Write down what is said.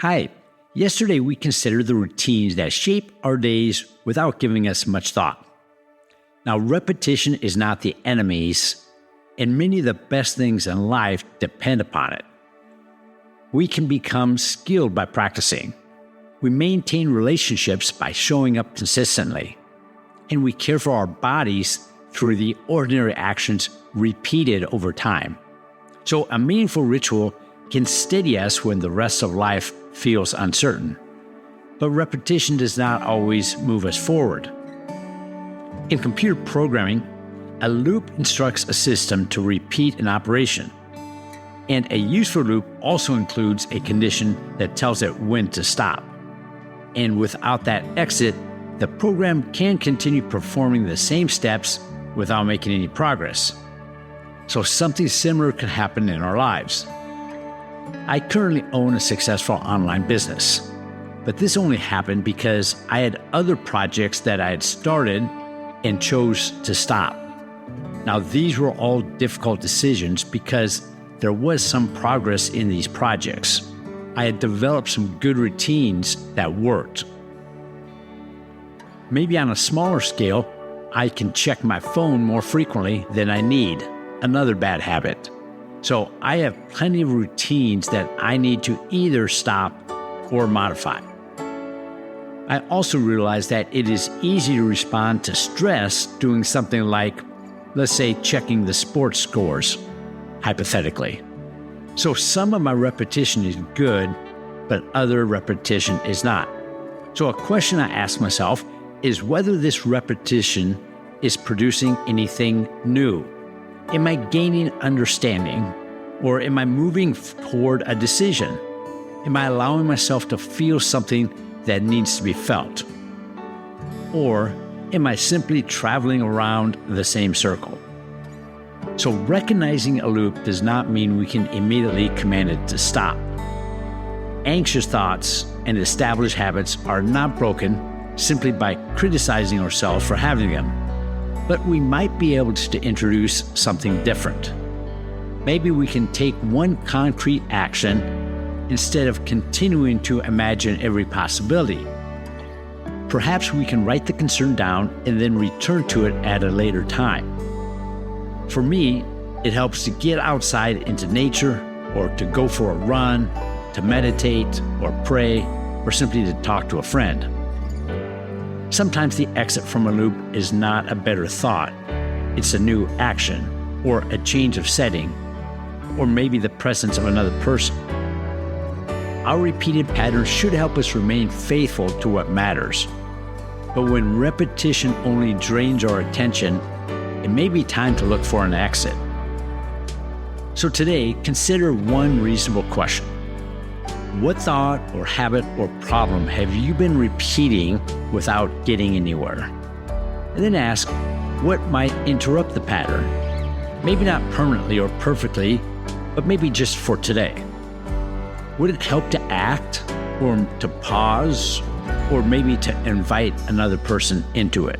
Hi. Yesterday we considered the routines that shape our days without giving us much thought. Now, repetition is not the enemy's, and many of the best things in life depend upon it. We can become skilled by practicing. We maintain relationships by showing up consistently. And we care for our bodies through the ordinary actions repeated over time. So a meaningful ritual can steady us when the rest of life feels uncertain. But repetition does not always move us forward. In computer programming, a loop instructs a system to repeat an operation. And a useful loop also includes a condition that tells it when to stop. And without that exit, the program can continue performing the same steps without making any progress. So something similar can happen in our lives. I currently own a successful online business, but this only happened because I had other projects that I had started and chose to stop. Now, these were all difficult decisions because there was some progress in these projects. I had developed some good routines that worked. Maybe on a smaller scale, I can check my phone more frequently than I need, another bad habit. So I have plenty of routines that I need to either stop or modify. I also realize that it is easy to respond to stress doing something like, let's say, checking the sports scores, hypothetically. So some of my repetition is good, but other repetition is not. So a question I ask myself is whether this repetition is producing anything new. Am I gaining understanding? Or am I moving toward a decision? Am I allowing myself to feel something that needs to be felt? Or am I simply traveling around the same circle? So recognizing a loop does not mean we can immediately command it to stop. Anxious thoughts and established habits are not broken simply by criticizing ourselves for having them. But we might be able to introduce something different. Maybe we can take one concrete action instead of continuing to imagine every possibility. Perhaps we can write the concern down and then return to it at a later time. For me, it helps to get outside into nature, or to go for a run, to meditate, or pray, or simply to talk to a friend. Sometimes the exit from a loop is not a better thought. It's a new action, or a change of setting, or maybe the presence of another person. Our repeated patterns should help us remain faithful to what matters. But when repetition only drains our attention, it may be time to look for an exit. So today, consider one reasonable question. What thought or habit or problem have you been repeating without getting anywhere? And then ask, what might interrupt the pattern? Maybe not permanently or perfectly, but maybe just for today. Would it help to act, or to pause, or maybe to invite another person into it?